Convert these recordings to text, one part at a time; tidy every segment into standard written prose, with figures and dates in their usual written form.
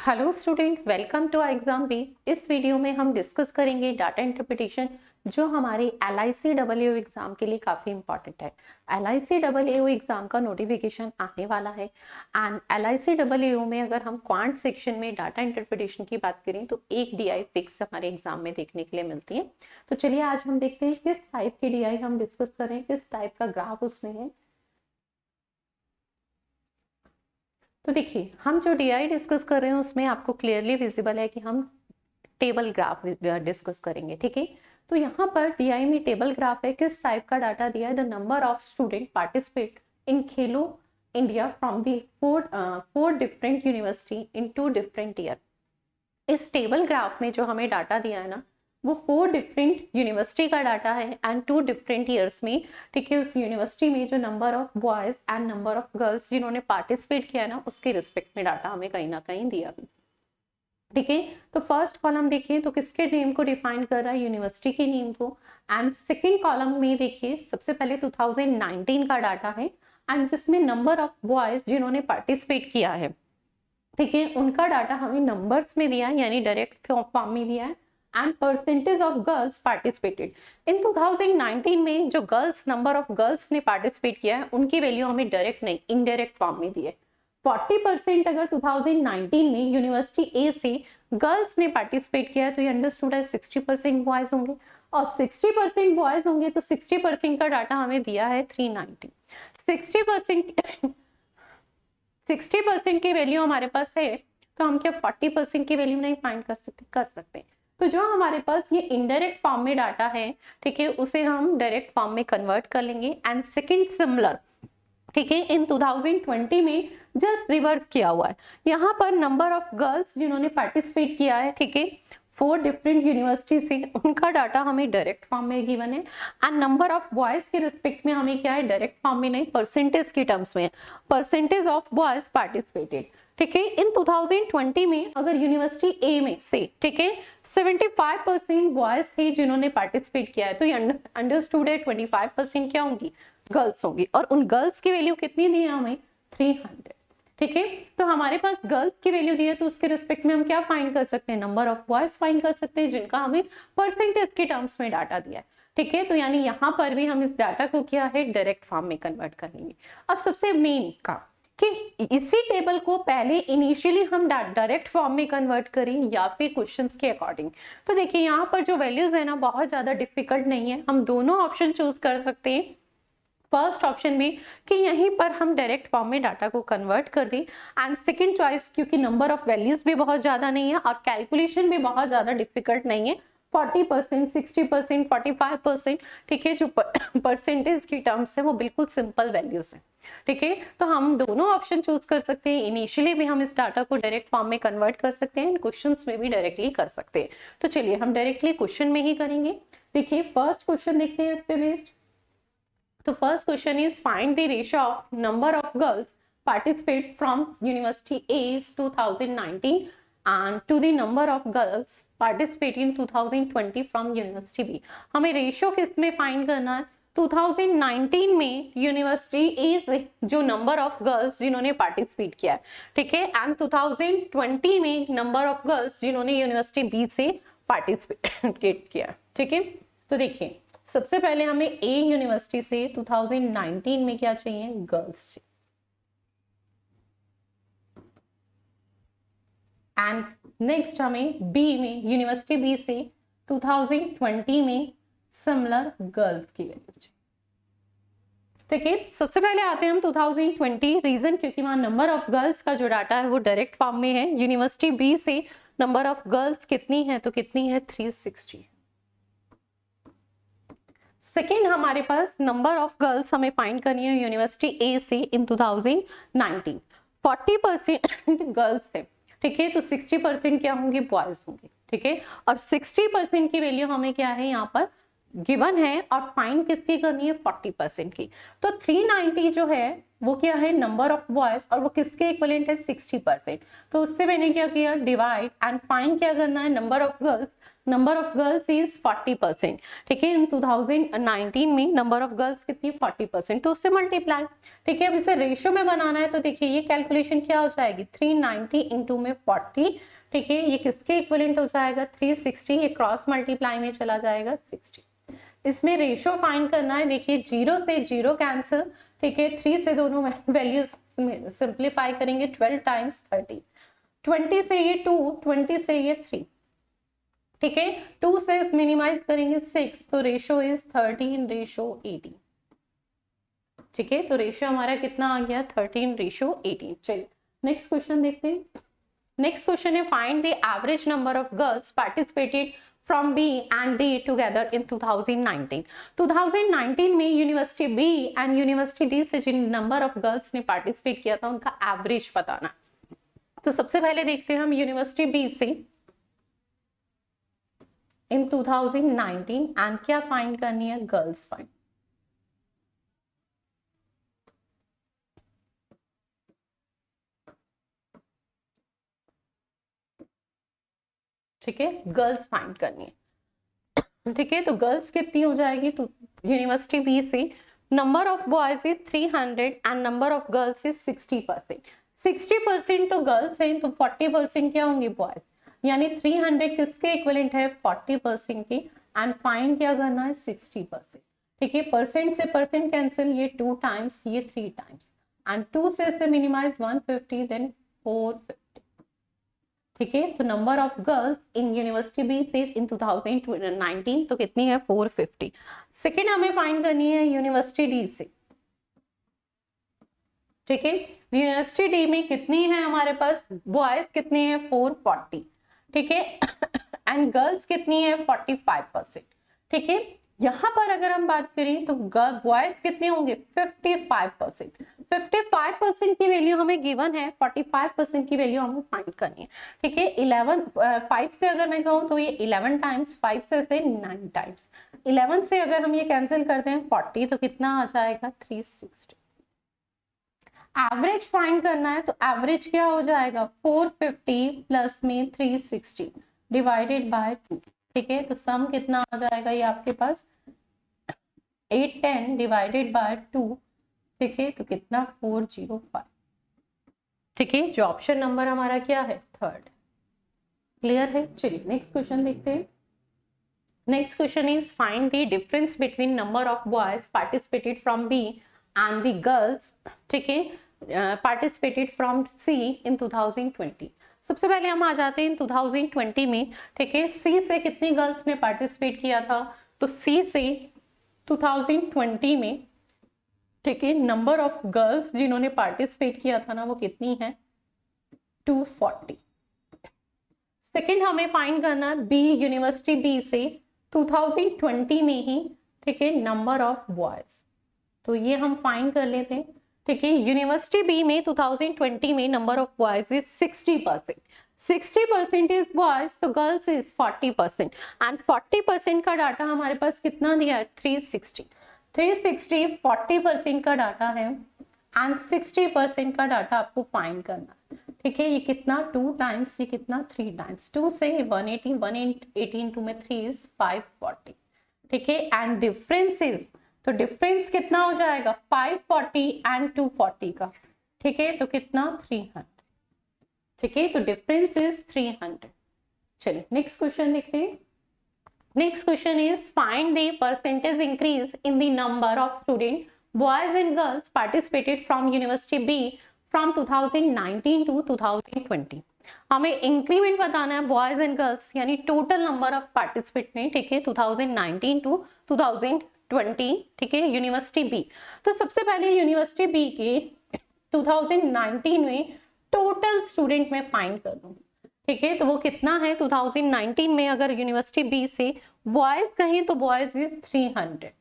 Hello student, welcome to exam B. इस video में हम डिस्कस करेंगे डाटा इंटरप्रिटेशन, जो हमारी LICAAO एग्जाम के लिए काफी इंपॉर्टेंट है। LICAAO एग्जाम का नोटिफिकेशन आने वाला है एंड LICAAO में अगर हम क्वांट सेक्शन में डाटा इंटरप्रिटेशन की बात करें तो एक DI फिक्स हमारे एग्जाम में देखने के लिए मिलती है। तो चलिए आज हम देखते हैं किस टाइप की DI हम डिस्कस करें, किस टाइप का ग्राफ उसमें है। तो देखिए, हम जो DI डिस्कस कर रहे हैं उसमें आपको क्लियरली विजिबल है कि हम टेबल ग्राफ डिस्कस करेंगे। ठीक है, तो यहाँ पर DI में टेबल ग्राफ है, किस टाइप का डाटा दिया है। The number of student participate in Khelo India from the four different university in 2 different year. इस टेबल ग्राफ में जो हमें डाटा दिया है ना, वो 4 डिफरेंट यूनिवर्सिटी का डाटा है एंड 2 डिफरेंट ईयर्स में। ठीक है, उस यूनिवर्सिटी में जो number of boys and number of girls जिन्होंने पार्टिसिपेट किया है ना, उसके रिस्पेक्ट में डाटा हमें कहीं ना कहीं दिया। ठीक है, तो फर्स्ट कॉलम देखिए तो किसके नेम को डिफाइन कर रहा है, यूनिवर्सिटी के नेम को। एंड सेकंड कॉलम में देखिए सबसे पहले 2019 का डाटा है एंड जिसमें नंबर ऑफ बॉयज जिन्होंने पार्टिसिपेट किया है, ठीक है, उनका डाटा हमें नंबर्स में दिया है, यानी डायरेक्ट फॉर्म में दिया है। And percentage of girls participated in 2019 में जो गर्ल्स नंबर ऑफ गर्ल्स ने पार्टिसिपेट किया है उनकी वैल्यू हमें डायरेक्ट नहीं, इनडायरेक्ट फॉर्म में दी है। 40% अगर 2019 में यूनिवर्सिटी ए से गर्ल्स ने पार्टिसिपेट किया है तो ये अंडरस्टूड है 60% बॉयज होंगे, और 60% बॉयज होंगे तो 60% का डाटा हमें दिया है 390। 60% की वैल्यू हमारे पास है तो हम क्या 40% की वैल्यू नहीं फाइंड कर सकते। तो जो हमारे पास ये इनडायरेक्ट फॉर्म में डाटा है, ठीक है, उसे हम डायरेक्ट फॉर्म में कन्वर्ट कर लेंगे। एंड सेकंड सिमिलर, ठीक है, इन 2020 में जस्ट रिवर्स किया हुआ है। यहाँ पर नंबर ऑफ गर्ल्स जिन्होंने पार्टिसिपेट किया है, ठीक है, 4 डिफरेंट यूनिवर्सिटी से, उनका डाटा हमें डायरेक्ट फॉर्म में गिवन है। एंड नंबर ऑफ बॉयज के रिस्पेक्ट में हमें क्या है, डायरेक्ट फॉर्म में नहीं, परसेंटेज के टर्म्स में, परसेंटेज ऑफ बॉयज पार्टिसिपेटेड। ठीक है, इन 2020 में अगर यूनिवर्सिटी ए में से, ठीक है, 75% बॉयज थे जिन्होंने पार्टिसिपेट किया है, तो ये अंडरस्टूड है 25% क्या होंगी, गर्ल्स होंगी। और उन गर्ल्स की वैल्यू कितनी दी है हमें, 300। ठीक है, तो हमारे पास गर्ल्स की वैल्यू दी है तो उसके रिस्पेक्ट में हम क्या फाइंड कर सकते हैं, नंबर ऑफ बॉयज फाइंड कर सकते हैं जिनका हमें परसेंटेज के टर्म्स में डाटा दिया है। ठीक है, तो यानी यहाँ पर भी हम इस डाटा को क्या है, डायरेक्ट फॉर्म में कन्वर्ट कर लेंगे। अब सबसे मेन का कि इसी टेबल को पहले इनिशियली हम डायरेक्ट फॉर्म में कन्वर्ट करें या फिर क्वेश्चंस के अकॉर्डिंग। तो देखिए यहाँ पर जो वैल्यूज है ना, बहुत ज्यादा डिफिकल्ट नहीं है, हम दोनों ऑप्शन चूज कर सकते हैं। फर्स्ट ऑप्शन भी कि यहीं पर हम डायरेक्ट फॉर्म में डाटा को कन्वर्ट कर दें। एंड सेकंड चॉइस, क्योंकि नंबर ऑफ वैल्यूज भी बहुत ज्यादा नहीं है और कैलकुलेशन भी बहुत ज्यादा डिफिकल्ट नहीं है, 40%, 60%, 45%, ठीक है, जो परसेंटेज की टर्म्स है वो बिल्कुल सिंपल वैल्यूज है। ठीक है, तो हम दोनों ऑप्शन चूज कर सकते हैं। इनिशियली भी हम इस डाटा को डायरेक्ट फॉर्म में कन्वर्ट कर सकते हैं, क्वेश्चंस में भी डायरेक्टली कर सकते हैं। तो चलिए हम डायरेक्टली क्वेश्चन में ही करेंगे। देखिए फर्स्ट क्वेश्चन देखते हैं इस पे बेस्ड। तो first question is find the ratio of number of girls participate from university A 2019 and to the number of girls participate in 2020 from university B. हमें रेशियो किस में फाइंड करना है, 2019 में यूनिवर्सिटी ए से जो नंबर ऑफ गर्ल्स जिन्होंने participate किया है, ठीक है, एंड 2020 में नंबर ऑफ गर्ल्स जिन्होंने यूनिवर्सिटी बी से पार्टिसिपेट किया। ठीक है, तो देखिए सबसे पहले हमें ए यूनिवर्सिटी से 2019 में क्या चाहिए, गर्ल्स चाहिए। एंड नेक्स्ट हमें बी में, यूनिवर्सिटी बी से 2020 में सिमिलर गर्ल्स की वैल्यू चाहिए। ठीक है, सबसे पहले आते हैं हम 2020, रीजन क्योंकि वहां नंबर ऑफ गर्ल्स का जो डाटा है वो डायरेक्ट फॉर्म में है। यूनिवर्सिटी बी से नंबर ऑफ गर्ल्स कितनी है, तो कितनी है, 360। सेकेंड हमारे पास नंबर ऑफ गर्ल्स हमें फाइंड करनी है यूनिवर्सिटी ए से इन 2019, 40% गर्ल्स है, ठीक है, तो 60% क्या होंगे, बॉयज होंगे। ठीक है, और 60% की वैल्यू हमें क्या है यहाँ पर गिवन है, और फाइंड किसकी करनी है, 40% की। तो 390 जो है वो क्या है, नंबर ऑफ बॉयज, और वो किसके इक्विवेलेंट है, 60%। तो उससे मैंने क्या किया, डिवाइड एंड फाइंड क्या करना है, number of girls number of girls is 40%, ठीक है। इन 2019 में नंबर ऑफ गर्ल्स कितनी 40%, तो उससे मल्टीप्लाई, ठीक है। अब इसे रेशियो में बनाना है तो देखिए ये कैलकुलेशन क्या हो जाएगी 390 इंटू में 40, ठीक है। ये किसके इक्विवेलेंट हो जाएगा 360, ये क्रॉस मल्टीप्लाई में चला जाएगा 60। इसमें रेशियो फाइंड करना है, देखिए 0 से 0 कैंसिल, ठीक है। 3 से दोनों वैल्यूज सिंप्लीफाई करेंगे, 12 टाइम्स 30, 20 से ये 2, 20 से ये 3, ठीक है। 2 से मिनिमाइज करेंगे 6, तो रेशियो इज 13:18, ठीक है। तो रेशियो हमारा कितना आ गया 13:18। चलिए नेक्स्ट क्वेश्चन देखते हैं। नेक्स्ट क्वेश्चन है find the average number of girls participated from B and D together in 2019। 2019 में university B and university D से जिन नंबर ऑफ गर्ल्स ने पार्टिसिपेट किया था उनका एवरेज बताना। तो सबसे पहले देखते हैं हम यूनिवर्सिटी B से इन 2019 एंड क्या फाइंड करनी है, गर्ल्स फाइंड। ठीक है, गर्ल्स फाइंड करनी है, ठीक है। तो गर्ल्स कितनी हो जाएगी, तो यूनिवर्सिटी बी से number of boys is 300 and number of girls is 60%। 60% तो गर्ल्स हैं, तो 40% क्या होंगे बॉयज, यानी 300 किसके इक्विवेलेंट है 40% के, एंड फाइंड क्या करना है 60%, ठीक है। परसेंट से परसेंट कैंसिल, ये 2 टाइम्स ये 3 टाइम्स, एंड 2 से मिनिमाइज 150 देन 450, ठीक है। तो number of girls in university B से इन 2019 तो कितनी है 450। सेकेंड हमें फाइंड करनी है यूनिवर्सिटी डी से, ठीक है। यूनिवर्सिटी डी में कितनी है हमारे पास, बॉयज कितने हैं 440, ठीक है, एंड गर्ल्स कितनी है 45%, ठीक है। यहाँ पर अगर हम बात करें तो बॉयज कितने होंगे 55%। 55% की वैल्यू हमें गिवन है, 45% की वैल्यू हमें फाइंड करनी है, ठीक है। 5 से अगर मैं कहूँ तो ये 11 टाइम्स, 5 से 9 टाइम्स, 11 से अगर हम ये कैंसिल करते हैं 40 तो कितना आ जाएगा 360। एवरेज फाइंड करना है तो एवरेज क्या हो जाएगा 450 प्लस में 360 डिवाइडेड बाय 2, ठीक है। तो सम कितना आ जाएगा ये आपके पास 810 डिवाइडेड बाय 2, ठीक है। तो कितना 405, ठीक है। जो ऑप्शन नंबर हमारा क्या है थर्ड, क्लियर है। चलिए नेक्स्ट क्वेश्चन देखते हैं। Next question is find the difference between number of boys participated from B and the girls, ठीक है, पार्टिसिपेटेड फ्रॉम सी इन 2020। सबसे पहले हम आ जाते हैं 2020 में, ठीक है। सी से कितनी गर्ल्स ने पार्टिसिपेट किया था, तो सी से 2020 में, ठीक है, नंबर ऑफ गर्ल्स जिन्होंने पार्टिसिपेट किया था ना वो कितनी है 240। सेकेंड हमें फाइंड करना है बी यूनिवर्सिटी बी से 2020 में ही, ठीक है, नंबर ऑफ बॉयज, तो ये हम फाइंड कर लेते हैं, ठीक है। यूनिवर्सिटी बी में 2020 में number of boys is 60%। 60% is boys, तो गर्ल्स इज 40%, एंड 40% का डाटा हमारे पास कितना दिया है 360। 360 40% का डाटा है एंड 60% का डाटा आपको फाइंड करना है, ठीक है। ये कितना 2 टाइम्स, ये कितना 3 टाइम्स, 2 से 180, 118 2 में 3 इज 540, ठीक है। एंड डिफरेंस इज, तो डिफरेंस कितना हो जाएगा 540 एंड 240 का, ठीक है। तो कितना 300, ठीक है। तो डिफरेंस इज 300। चलिए नेक्स्ट क्वेश्चन देखते हैं। Next question is find the percentage increase in the number of student boys and girls participated from university B from 2019 to 2020। हमें इंक्रीमेंट बताना है बॉयज एंड गर्ल्स, यानी टोटल नंबर ऑफ पार्टिसिपेंट, ठीक है, 2019 to 2020, ठीक है, यूनिवर्सिटी बी। तो सबसे पहले यूनिवर्सिटी बी के 2019 में टोटल स्टूडेंट में फाइंड कर दूं, ठीक है। तो वो कितना है 2019 में, अगर यूनिवर्सिटी बी से बॉयज कहें तो बॉयज इज 300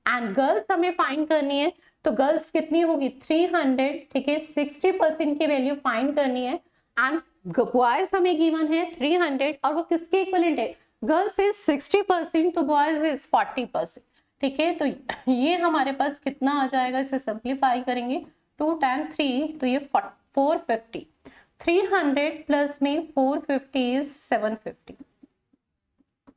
एंड गर्ल्स हमें फाइंड करनी है, तो गर्ल्स कितनी होगी 300, ठीक है। 60% की वैल्यू फाइंड करनी है एंड बॉयज हमें गिवन है 300 और वो किसके इक्विवेलेंट है, गर्ल्स इज 60% तो बॉयज इज 40%, ठीक है। तो ये हमारे पास कितना आ जाएगा, इसे सिंप्लीफाई करेंगे 2 टाइम 3 तो ये 450, 300 प्लस में 450 इज 750,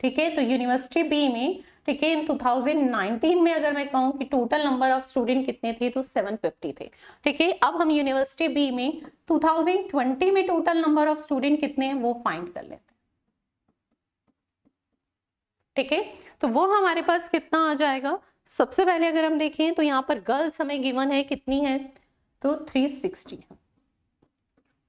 ठीक है, तो यूनिवर्सिटी बी में, ठीक है, इन 2019 में अगर मैं कहूँ कि टोटल नंबर ऑफ स्टूडेंट कितने थे तो 750 थे। ठीक है, अब हम यूनिवर्सिटी बी में 2020 में टोटल नंबर ऑफ स्टूडेंट कितने हैं वो फाइंड कर लेते हैं। ठीक है, तो वो हमारे पास कितना आ जाएगा। सबसे पहले अगर हम देखें तो यहाँ पर गर्ल्स हमें गिवन है कितनी है तो 360 है।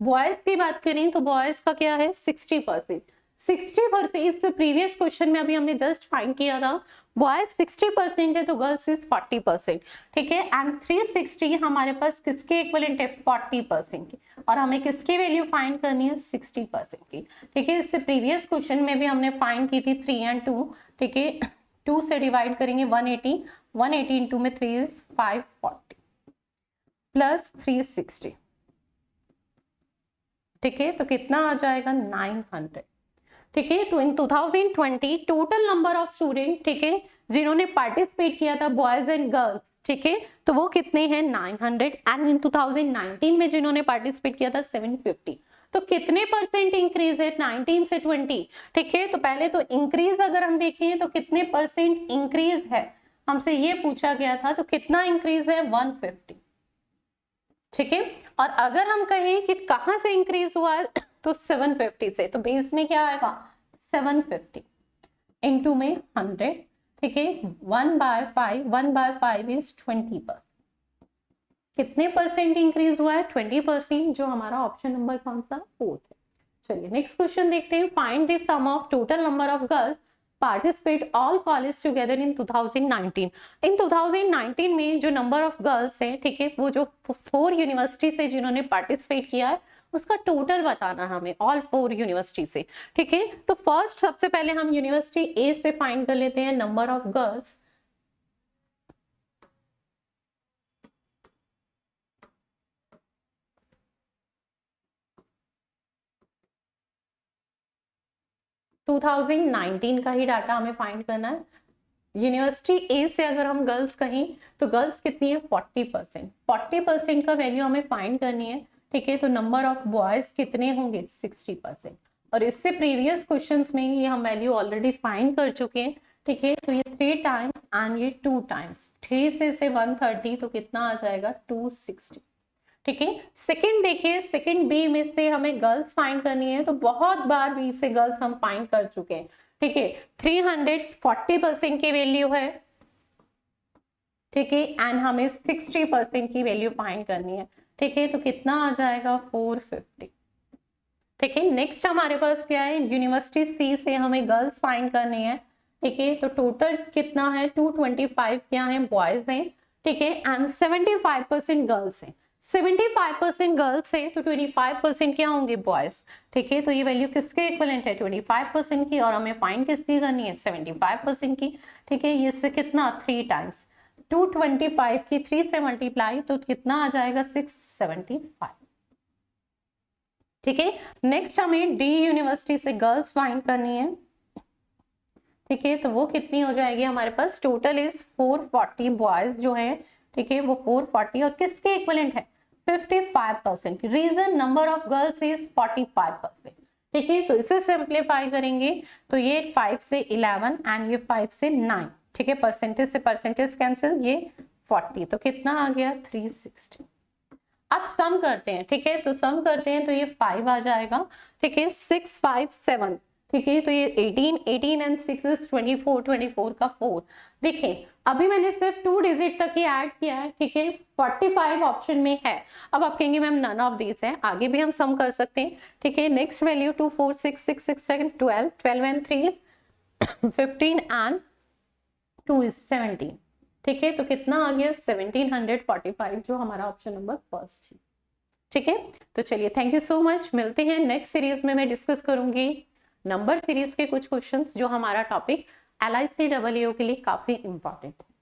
बॉयज की बात करें तो बॉयज का क्या है 60%। 60% इससे प्रीवियस क्वेश्चन में अभी हमने जस्ट फाइंड किया था, बॉयज 60% है तो गर्ल्स इज 40%। ठीक है, एंड 360 हमारे पास किसके इक्विवेलेंट है 40% की, और हमें किसकी वैल्यू फाइंड करनी है 60% की। ठीक है, इससे प्रीवियस क्वेश्चन में भी हमने फाइंड की थी 3 and 2। ठीक है, 2 से डिवाइड करेंगे 180, 180 इंटू में 3 इज 540 प्लस 360। ठीक है, तो कितना आ जाएगा 900। ठीक है, तो इन 2020 टोटल नंबर ऑफ स्टूडेंट, ठीक है, जिन्होंने पार्टिसिपेट किया था बॉयज एंड गर्ल्स, ठीक है, तो वो कितने हैं 900। एंड इन 2019 में जिन्होंने पार्टिसिपेट किया था 750। तो कितने परसेंट इंक्रीज है 19 से 20। ठीक है, तो पहले तो इंक्रीज अगर हम देखें तो कितने परसेंट इंक्रीज है, हमसे ये पूछा गया था, तो कितना इंक्रीज है 150। ठीक है, और अगर हम कहें कि कहां से इंक्रीज हुआ है तो 750 से, तो बेस में क्या आएगा 750 इंटू में 100। ठीक है, 1/5 इज 20%। कितने परसेंट इंक्रीज हुआ है 20%, जो हमारा ऑप्शन नंबर कौन सा 4 है। चलिए नेक्स्ट क्वेश्चन देखते हैं। Find the sum of total number of girls participate all college together in 2019। In 2019 में जो नंबर ऑफ गर्ल्स हैं, ठीक है, वो जो 4 यूनिवर्सिटी से जिन्होंने पार्टिसिपेट किया है उसका टोटल बताना हमें, ऑल 4 यूनिवर्सिटी से। ठीक है, तो फर्स्ट सबसे पहले हम यूनिवर्सिटी ए से फाइंड कर लेते हैं नंबर ऑफ गर्ल्स। टू 2019 का ही डाटा हमें फाइंड करना है। यूनिवर्सिटी ए से अगर हम गर्ल्स कहें तो गर्ल्स कितनी है 40%। 40% का वैल्यू हमें फाइंड करनी है। ठीक है, तो नंबर ऑफ बॉयज कितने होंगे 60%। और इससे प्रीवियस क्वेश्चंस में ये हम वैल्यू ऑलरेडी फाइंड कर चुके हैं। ठीक है, तो ये 3 टाइम्स एंड ये 2 टाइम्स, 3 से 130, तो कितना आ जाएगा 260। ठीक है, सेकंड देखिए, सेकंड बी में से हमें गर्ल्स फाइंड करनी है, तो बहुत बार बी से गर्ल्स हम फाइंड कर चुके हैं। ठीक है, 340% की वैल्यू है। ठीक है, एंड हमें 60% की वैल्यू फाइंड करनी है। ठीक है, तो कितना आ जाएगा 450। ठीक है, नेक्स्ट हमारे पास क्या है, यूनिवर्सिटी सी से हमें गर्ल्स फाइंड करनी है। ठीक है, तो टोटल कितना है 225 क्या है बॉयज हैं। ठीक है, एंड 75% गर्ल्स हैं। 75% गर्ल्स है तो 25% क्या होंगे बॉयज। ठीक है, तो ये वैल्यू किसके इक्विवेलेंट है 25% की, और हमें फाइंड किसकी करनी है 75% की। ठीक है, ये से कितना 3 टाइम्स 225 की 3 से मल्टीप्लाई, तो कितना आ जाएगा 675। ठीक है, नेक्स्ट हमें डी यूनिवर्सिटी से गर्ल्स फाइंड करनी है। ठीक है, तो वो कितनी हो जाएगी हमारे पास, टोटल इज 440 बॉयज जो है। ठीक है, वो 440 और किसके इक्विवेलेंट है 55%। Reason number of girls is 45%। ठीक है, तो इसे सिंप्लीफाई करेंगे तो ये 5 से 11 एंड ये 5 से 9। ठीक है, परसेंटेज से परसेंटेज कैंसिल, ये 40, तो कितना आ गया 360। अब सम करते हैं। ठीक है, तो सम करते हैं तो ये 5 आ जाएगा। ठीक है, 6 5 7। ठीक है, तो ये 18 एंड 6 इज 24, 24 का 4। देखिए अभी मैंने सिर्फ 2 डिजिट तक ही ऐड किया है। ठीक है, 45 ऑप्शन में है। अब आप कहेंगे मैम नन ऑफ दिस है, आगे भी हम सम कर सकते हैं। ठीक है, next value 2 4 6 6 6 7 12, 12 and 3 15 and 2 is 17। ठीक है, तो कितना आ गया 1745, जो हमारा ऑप्शन नंबर फर्स्ट है। ठीक है, तो चलिए थैंक यू सो मच, मिलते हैं नेक्स्ट सीरीज में। मैं डिस्कस करूंगी नंबर सीरीज के कुछ क्वेश्चंस जो हमारा टॉपिक LICAAO के लिए काफी इंपॉर्टेंट है।